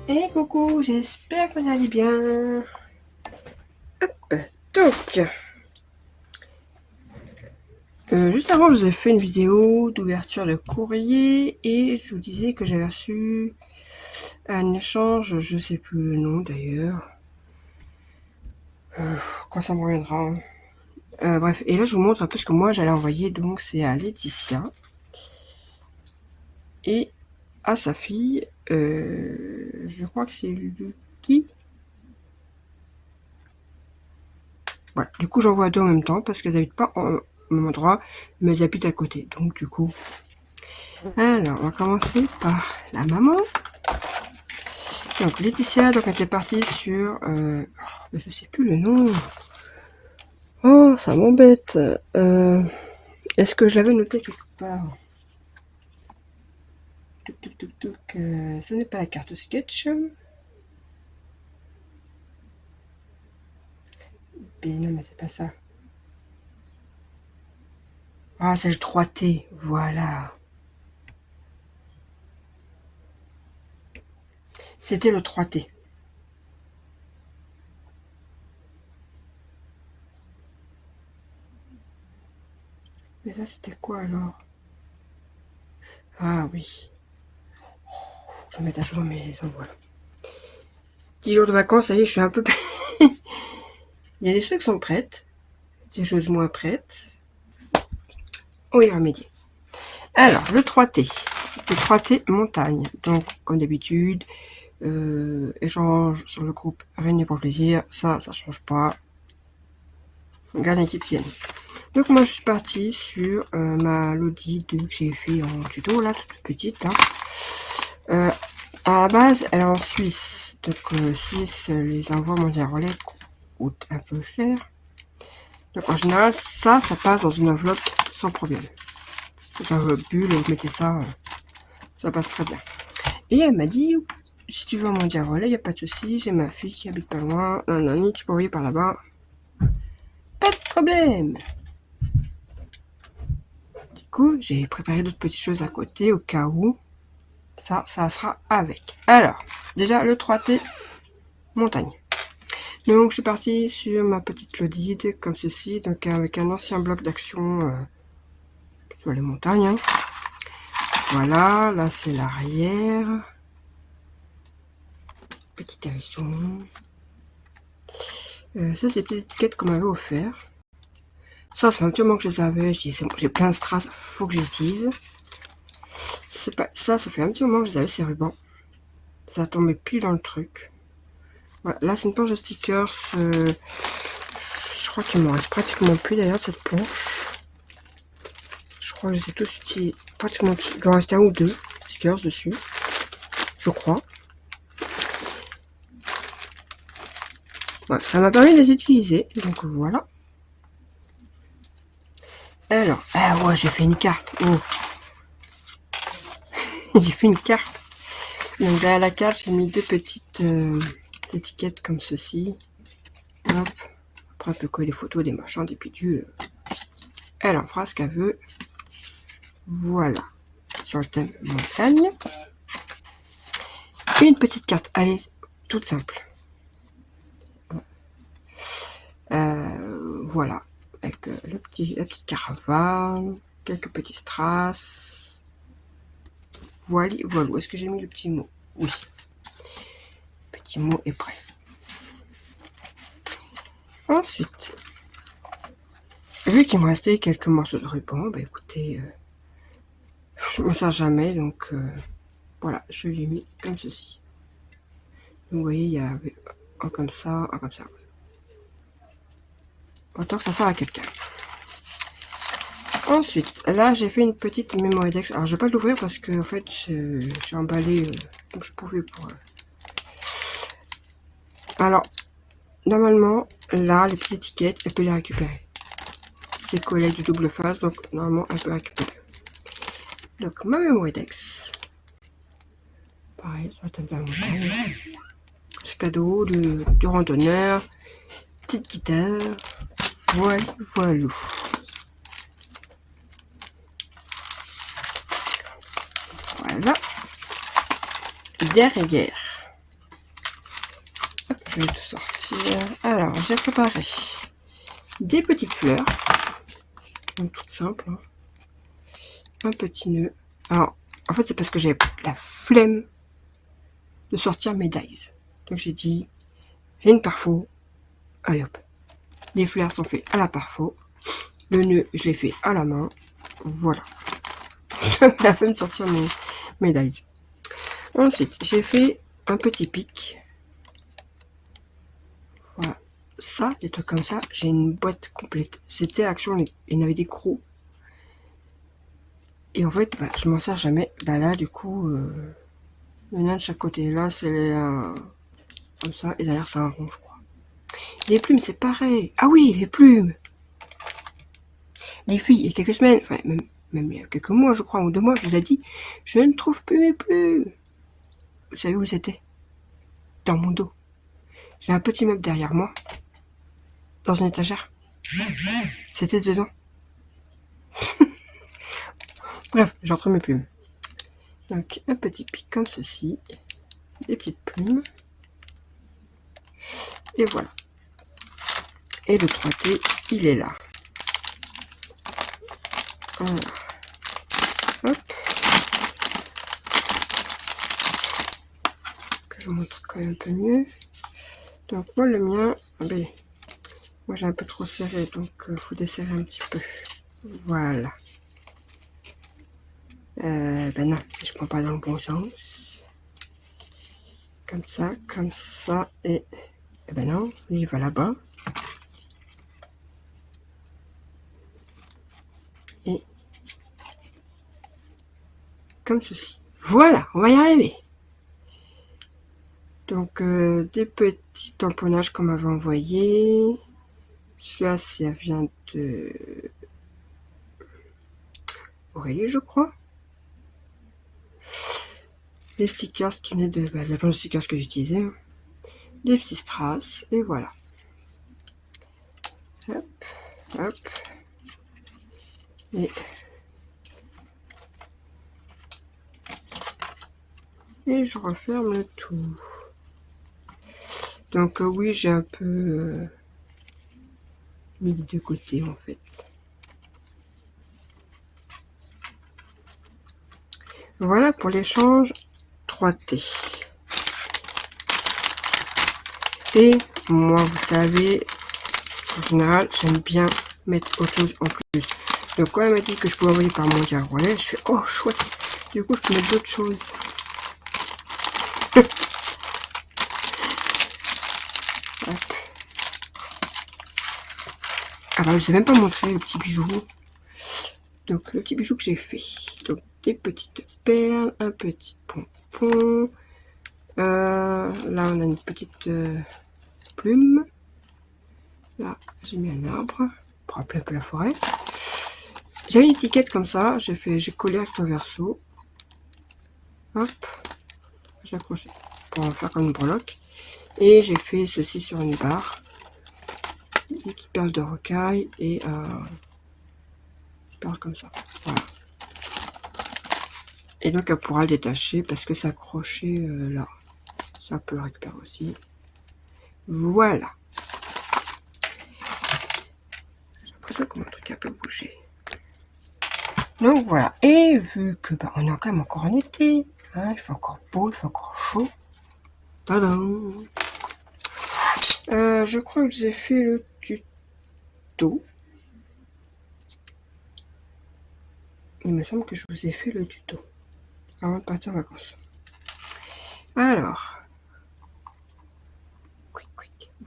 Et coucou, j'espère que vous allez bien. Hop, donc, juste avant, je vous ai fait une vidéo d'ouverture de courrier et je vous disais que j'avais reçu un échange, je sais plus le nom d'ailleurs. Quand ça me reviendra. Bref, et là je vous montre un peu ce que moi j'allais envoyer. Donc c'est à Laetitia et à sa fille. Je crois que c'est Lucky. Voilà, du coup j'envoie deux en même temps parce qu'elles habitent pas au même endroit, mais elles habitent à côté. Donc du coup. Alors, on va commencer par la maman. Donc Laetitia, donc elle était partie sur... je sais plus le nom. Oh, ça m'embête. Est-ce que je l'avais noté quelque part? Touc, touc, touc, touc. Ce n'est pas la carte sketch. Mais non, mais c'est pas ça. Ah, c'est le 3T. Voilà. C'était le 3T. Mais ça, c'était quoi alors? Ah oui. Faut que je mette à jour mes envois. 10 jours de vacances, ça y est, je suis un peu... Il y a des choses qui sont prêtes. Des choses moins prêtes. On va y remédier. Alors, le 3T. C'était 3T montagne. Donc, comme d'habitude, échange sur le groupe Rien n'est pour plaisir. Ça change pas. Garde l'équipe qui gagne. Donc, moi, je suis partie sur ma Lodi 2 que j'ai fait en tuto, là, toute petite. À la base, elle est en Suisse. Donc, Suisse, les envois mondiaux relais coûtent un peu cher. Donc, en général, ça passe dans une enveloppe sans problème. Une enveloppe bulle, et vous mettez ça, ça passe très bien. Et elle m'a dit, si tu veux un mondial relais, il n'y a pas de souci, j'ai ma fille qui habite pas loin, non, tu peux envoyer par là-bas. Pas de problème. Du coup, j'ai préparé d'autres petites choses à côté au cas où. Ça sera avec. Alors, déjà le 3T montagne. Donc, je suis partie sur ma petite Lodide comme ceci, donc avec un ancien bloc d'action sur les montagnes. Hein. Voilà, là c'est l'arrière. Petite émission. Ça, c'est les petites étiquettes qu'on m'avait offert. Ça fait un petit moment que je les avais. J'ai plein de strass, faut que j'utilise. C'est pas ça, ça fait un petit moment que je les avais ces rubans. Ça tombait plus dans le truc. Voilà, là c'est une planche de stickers. Je crois qu'il m'en reste pratiquement plus d'ailleurs de cette planche. Je crois que je les ai tous utilisés. Pratiquement tous. Il doit en rester un ou deux stickers dessus. Je crois. Ouais, ça m'a permis de les utiliser. Donc voilà. Alors, ah ouais, j'ai fait une carte. Oh. J'ai fait une carte. Donc derrière la carte, j'ai mis deux petites étiquettes comme ceci. Hop. Après, on peut coller des photos, des machins, des pidules. Elle en fera ce qu'elle veut. Voilà. Sur le thème montagne. Et une petite carte. Allez, toute simple. Voilà. Avec la petite caravane. Quelques petits strass. Voilà. Où est-ce que j'ai mis le petit mot? Oui. Le petit mot est prêt. Ensuite, vu qu'il me restait quelques morceaux de ruban, bah écoutez, je m'en sers jamais, donc voilà, je l'ai mis comme ceci. Donc vous voyez, il y a un comme ça, un comme ça. Autant que ça sert à quelqu'un. Ensuite, là j'ai fait une petite mémoire-dex. Alors je vais pas l'ouvrir parce que en fait j'ai emballé comme je pouvais pour. Alors, normalement, là, les petites étiquettes, elle peut les récupérer. C'est collé du double face, donc normalement elle peut récupérer. Donc ma mémoire-dex. Pareil, sur la table de la montagne. Ce cadeau du randonneur. Petite guitare. Voilà. Voilà. Derrière. je vais tout sortir. Alors, j'ai préparé des petites fleurs, donc toutes simples, hein. Un petit nœud. Alors, en fait, c'est parce que j'ai la flemme de sortir mes dies. Donc, j'ai dit, j'ai une parfo. Allez hop. Les fleurs sont faites à la parfo. Le nœud, je l'ai fait à la main. Voilà. J'avais la flemme de sortir mes dies. Ensuite, j'ai fait un petit pic. Voilà. Ça, des trucs comme ça, j'ai une boîte complète. C'était Action, il y en avait des gros. Et en fait, bah, je m'en sers jamais. Bah là, du coup, il y en a de chaque côté. Là, c'est comme ça. Et derrière, c'est un rond, je crois. Les plumes, c'est pareil. Ah oui, les plumes. Les filles, il y a quelques semaines, enfin, même il y a quelques mois, je crois, ou 2 mois, je vous ai dit, je ne trouve plus mes plumes. Vous savez où c'était? Dans mon dos. J'ai un petit meuble derrière moi, dans une étagère. C'était dedans. Bref, j'ai retrouvé mes plumes. Donc, un petit pic comme ceci. Des petites plumes. Et voilà. Et le 3T, il est là. Voilà. Hop. Que je vous montre quand même un peu mieux. Donc, moi, le mien, ben, moi, j'ai un peu trop serré, donc il faut desserrer un petit peu. Voilà. Ben non, je prends pas dans le bon sens. Comme ça, et ben non, il va là-bas. Et comme ceci. Voilà, on va y arriver. Donc, des petits tamponnages qu'on m'avait envoyés. Celui-là, ça vient de Aurélie, je crois. Les stickers qui venaient de la planche de stickers que j'utilisais. Des petits strass, et voilà. Hop, hop. Et je referme le tout. Donc oui, j'ai un peu mis des deux côtés en fait. Voilà pour l'échange 3T. Et moi, vous savez, en général, j'aime bien mettre autre chose en plus. Donc quand elle m'a dit que je pouvais envoyer par Mondial Relais, je fais oh chouette. Du coup, je peux mettre d'autres choses. Alors, je ne vous ai même pas montré le petit bijou. Donc, le petit bijou que j'ai fait. Donc, des petites perles, un petit pompon. Là, on a une petite plume. Là, j'ai mis un arbre pour rappeler un peu la forêt. J'avais une étiquette comme ça. J'ai collé recto verso. Hop, j'ai accroché pour en faire comme une breloque. Et j'ai fait ceci sur une barre. Des petites perles de rocaille et perles comme ça. Voilà. Et donc elle pourra le détacher parce que c'est accroché là. Ça peut le récupérer aussi. Voilà. J'ai l'impression que mon truc a un peu bougé. Donc voilà. Et vu que bah, on est quand même encore en été, hein, il fait encore beau, il fait encore chaud. Tadam! Je crois que je vous ai fait le tuto. Il me semble que je vous ai fait le tuto avant de partir en vacances. Alors,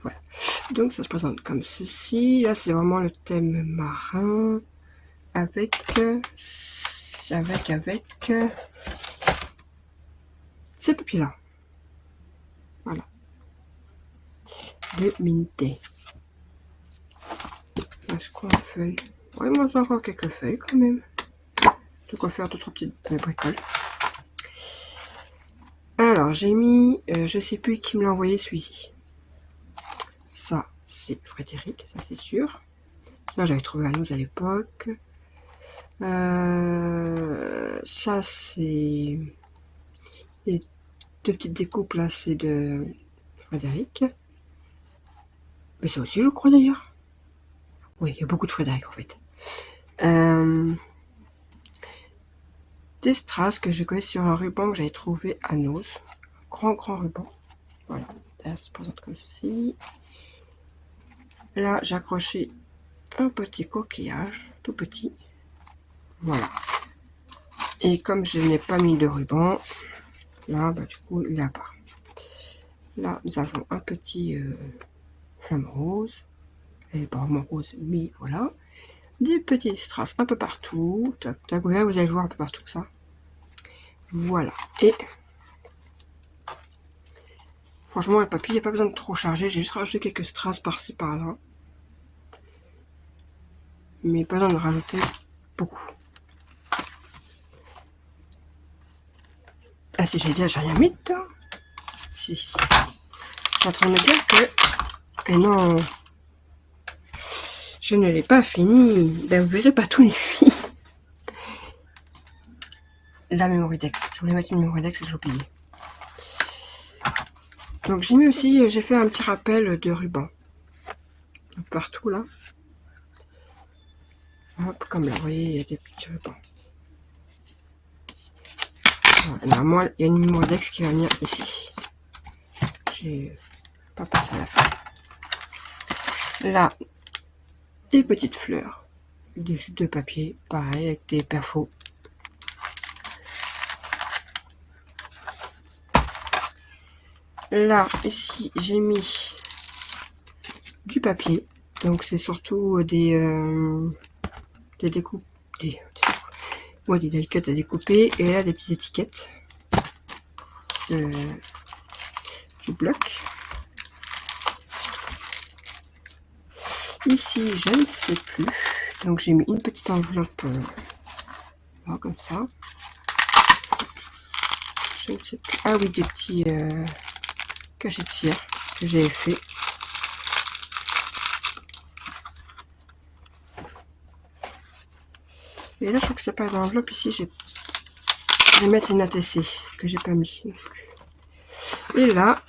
voilà. Donc ça se présente comme ceci. Là, c'est vraiment le thème marin avec ces papiers-là. Voilà. De Minté. Est-ce qu'on a feuilles? Ouais, moi, j'ai encore quelques feuilles quand même. De quoi faire 2-3 petites bricoles. Alors, j'ai mis, je sais plus qui me l'a envoyé celui-ci. Ça, c'est Frédéric, ça c'est sûr. Ça, j'avais trouvé à nous à l'époque. Ça, c'est les 2 petites découpes là, c'est de Frédéric. Mais c'est aussi, je crois d'ailleurs. Oui, il y a beaucoup de Frédéric en fait. Des strass que je connais sur un ruban que j'avais trouvé à Noz. Grand ruban. Voilà, ça se présente comme ceci. Là, j'ai accroché un petit coquillage, tout petit. Voilà. Et comme je n'ai pas mis de ruban, là, bah, du coup, il est à part. Là, nous avons un petit flamme rose. Et pas vraiment rose, mais voilà. Des petits strass un peu partout. Tac, tac, vous allez voir un peu partout ça. Voilà. Et franchement, le papier, il n'y a pas besoin de trop charger. J'ai juste rajouté quelques strass par-ci, par-là. Mais pas besoin de rajouter beaucoup. Ah si, j'ai déjà rien mis dedans. Si. Je suis en train de me dire que... Et non. Je ne l'ai pas fini. Ben, vous verrez pas tout les filles. La Mémoridex. Je voulais mettre une Mémoridex et j'ai oublié. Donc j'ai mis aussi, j'ai fait un petit rappel de ruban. Partout là. Hop, comme là, vous voyez, il y a des petits rubans. Voilà, normalement, il y a une Mémoridex qui va venir ici. J'ai pas pensé à la faire. Là, des petites fleurs. Des chutes de papier, pareil, avec des perfos. Là, ici, j'ai mis du papier. Donc, c'est surtout des découpes. Des die-cuts à découper. Et là, des petites étiquettes. Du bloc. Ici, je ne sais plus. Donc, j'ai mis une petite enveloppe là, comme ça. Je ne sais plus. Ah oui, des petits cachets de cire que j'ai fait. Et là, je crois que c'est pas dans l'enveloppe. Ici, je vais mettre une ATC que j'ai pas mis. Et là,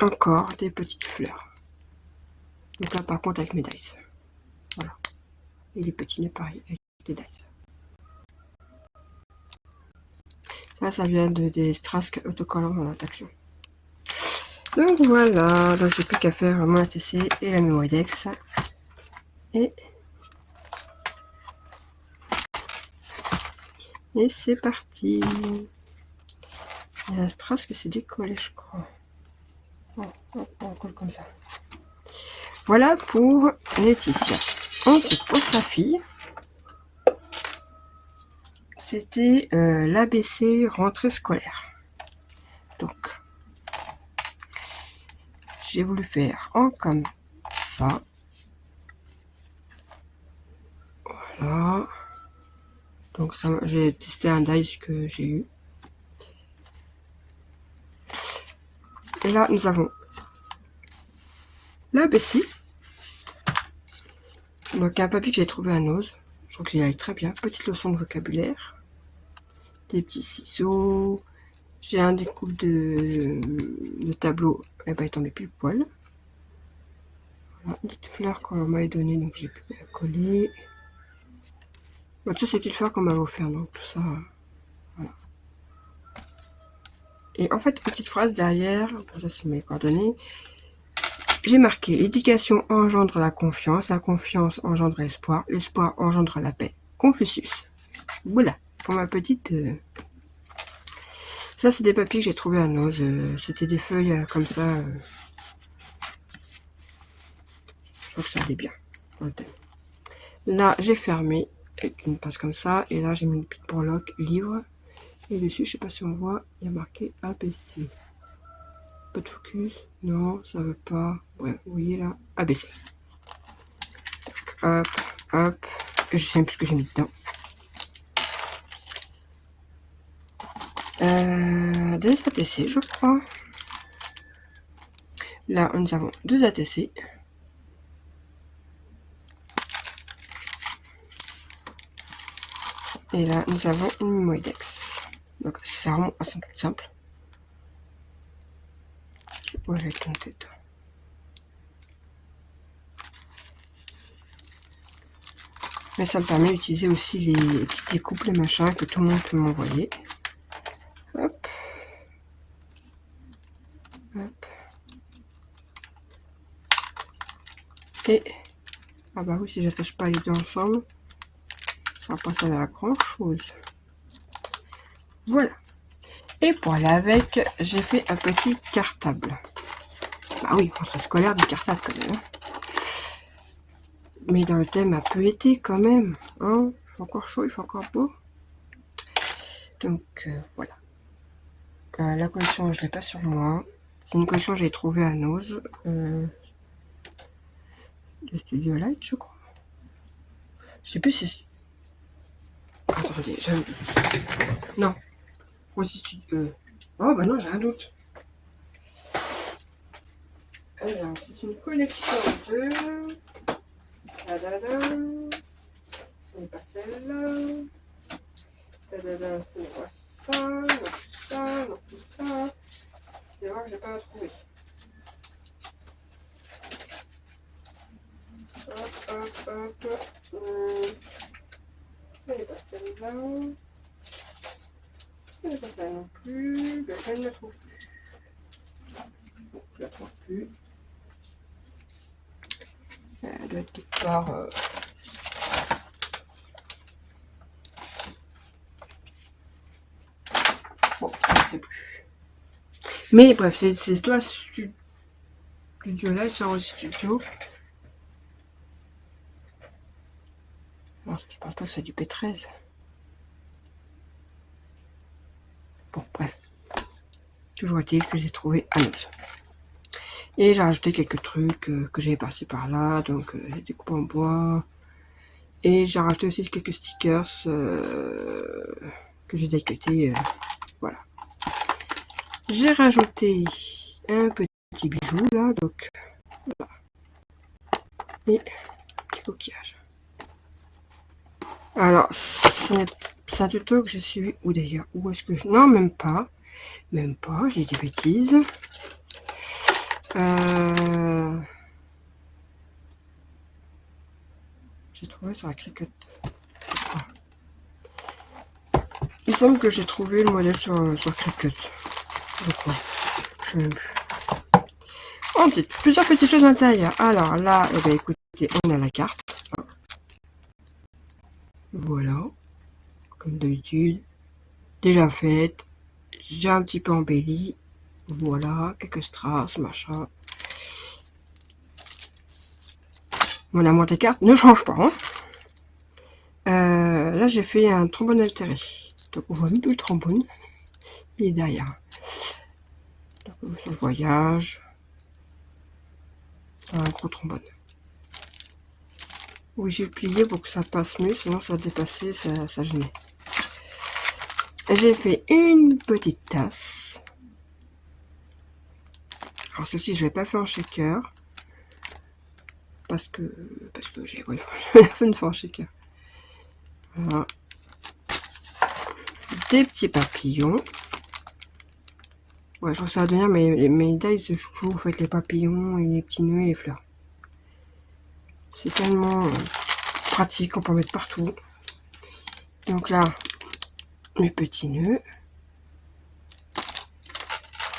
encore des petites fleurs. Donc là, par contre, avec mes dies. Voilà. Et les petits nœuds, pareil, avec des dies. Ça vient des strass autocollants dans l'attraction. Donc voilà, donc j'ai plus qu'à faire mon ATC et la Mémoridex. Et c'est parti. Il y a un strass qui s'est décollé, je crois. On colle comme ça. Voilà pour Laetitia. Ensuite, pour sa fille, c'était l'ABC rentrée scolaire. Donc, j'ai voulu faire en comme ça. Voilà. Donc, j'ai testé un dice que j'ai eu. Et là, nous avons l'ABC. Donc, un papier que j'ai trouvé à Noz. Je trouve qu'il aille très bien. Petite leçon de vocabulaire. Des petits ciseaux. J'ai un découpe de tableau. Et ben, il tombait plus poil. Voilà, une petite fleur qu'on m'avait donnée, donc j'ai pu la coller. Bon, toutes ces petites fleurs qu'on m'avait offert, donc tout ça. Voilà. Et en fait, une petite phrase derrière, pour ça c'est mes coordonnées. J'ai marqué: l'éducation engendre la confiance engendre l'espoir engendre la paix. Confucius. Voilà, pour ma petite. Ça, c'est des papiers que j'ai trouvé à Noz. C'était des feuilles comme ça. Je trouve que ça allait bien. Là, j'ai fermé avec une pince comme ça. Et là, j'ai mis une petite breloque livre. Et dessus, je sais pas si on voit, il y a marqué ABC. Pas de focus. Non, ça veut pas. Ouais, vous voyez là, ABC. Hop, hop. Je sais même plus ce que j'ai mis dedans. Des ATC, je crois. Là, nous avons deux ATC. Et là, nous avons une Mémoridex. Donc, c'est vraiment assez tout simple. Ouais, avec ton tête. Mais ça me permet d'utiliser aussi les petites découpes, les machins que tout le monde peut m'envoyer. Hop. Hop. Et, ah bah oui, si j'attache pas les deux ensemble, ça va pas servir à grand chose. Voilà. Et pour aller avec, j'ai fait un petit cartable. Bah oui, rentrée scolaire, du cartable quand même. Mais dans le thème un peu été quand même. Hein, il fait encore chaud, il fait encore beau. Donc voilà. La collection, je l'ai pas sur moi. C'est une collection que j'ai trouvée à Nose. De Studio Light, je crois. Je sais plus si... Attendez, j'ai un doute. Non. Rosy Studio... Oh bah non, j'ai un doute. Alors, c'est une collection de... Tadadam. Ce n'est pas celle-là. Tadadam, ce n'est pas ça. Non plus ça, non plus ça. Je vais voir que j'ai pas trouvé. Hop, hop, hop. Ce n'est pas celle-là. Ce n'est pas ça non plus. Ben, je ne la trouve plus. Bon, je la trouve plus. Elle doit être quelque part. Bon, je ne sais plus. Mais bref, c'est toi Studio Light, c'est un studio. Non, je pense pas que c'est du P13. Bon, bref. Toujours est-il que j'ai trouvé à Nose. Et j'ai rajouté quelques trucs que j'avais par-ci par-là. Donc, j'ai découpé en bois. Et j'ai rajouté aussi quelques stickers que j'ai décutés. Voilà. J'ai rajouté un petit bijou là. Donc, voilà. Et un petit coquillage. Alors, c'est un tuto que j'ai suivi. Où d'ailleurs? Où est-ce que je... Non, même pas. Même pas, j'ai des bêtises. J'ai trouvé sur la Cricut. Ah. Il semble que j'ai trouvé le modèle sur Cricut. De quoi? Je sais même plus. Ensuite, plusieurs petites choses à l'intérieur. Alors là, eh bien, écoutez, on a la carte. Voilà. Comme d'habitude. Déjà faite. J'ai un petit peu embelli. Voilà, quelques strass, machin. Mon amour des cartes ne change pas. Hein. Là, j'ai fait un trombone altéré. Donc, on voit même plus le trombone. Il est derrière. Donc, sur le voyage. C'est un gros trombone. Oui, j'ai plié pour que ça passe mieux, sinon ça dépassait, ça gênait. J'ai fait une petite tasse. Alors celle-ci, je ne l'ai pas fait en shaker. Parce que j'ai fait une fois en shaker. Voilà. Des petits papillons. Ouais, je crois que ça va devenir mes tailles de chouchou, en fait, les papillons et les petits nœuds et les fleurs. C'est tellement pratique, on peut en mettre partout. Donc là, mes petits nœuds.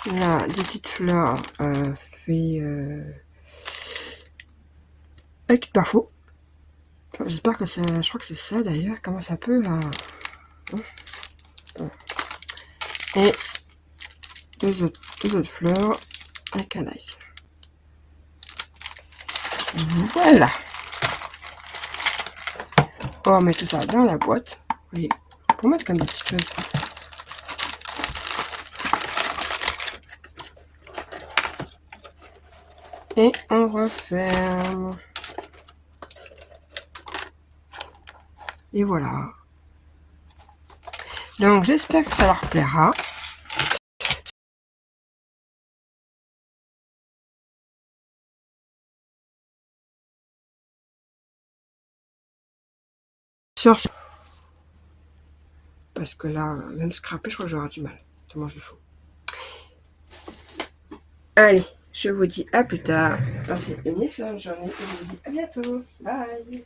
Là, des petites fleurs fait avec parfum. Enfin, j'espère que c'est... Je crois que c'est ça d'ailleurs. Comment ça peut là? Et deux autres fleurs avec un ice. Voilà. On va mettre tout ça dans la boîte. Vous voyez, pour mettre comme des petites choses. Et on referme. Et voilà. Donc j'espère que ça leur plaira. Sur ce... Parce que là, même scraper, je crois que j'aurai du mal. Tellement j'ai chaud. Allez, je vous dis à plus tard. Passez une excellente journée et je vous dis à bientôt. Bye.